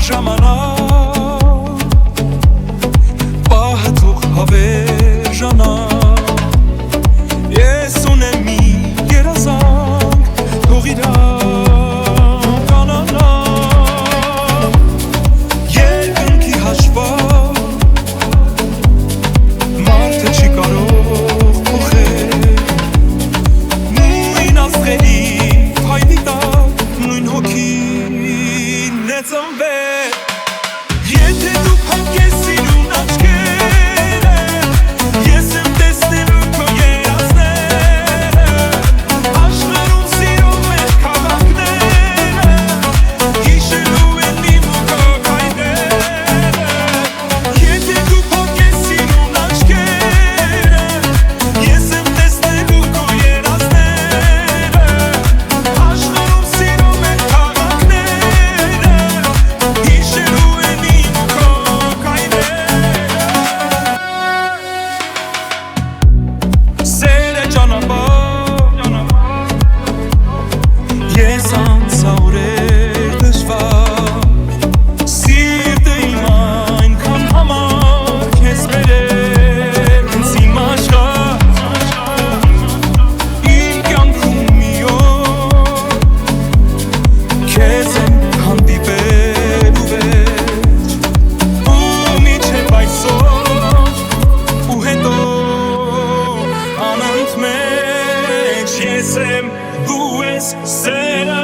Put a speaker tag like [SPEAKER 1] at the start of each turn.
[SPEAKER 1] ժամանակ պահը թող հավերժանա ես ունեմ մի երազանք թող իրան կանանա երկնքի հաշվար մարդը չի կարող փոխել նույն աստղերի հայդի տակ նույն հոգին է ծնվել եթե դու փակես սիրուն աչքերը ես եմ տեսնելու քո երազները աշխարհում սիրում ես քաղաքները հիշելու են իմ ու քո կայները եթե դու փակես սիրուն աչքերը ես եմ տեսնելու քո երազները աշխարհում սիրում են քաղաքները հիշելու են իմ ու քո կայները սերը ճանապարհ ես անցա օրեր դժվար սիրտը իմ այնքան համար քեզ բերել ինձ իմ աշխարհ իմ կյանքում մի օր քեզ եմ հանդիպել ու վերջ ու մինչև այսօր ու հետո անընդմեջ ես եմ դու ես սերը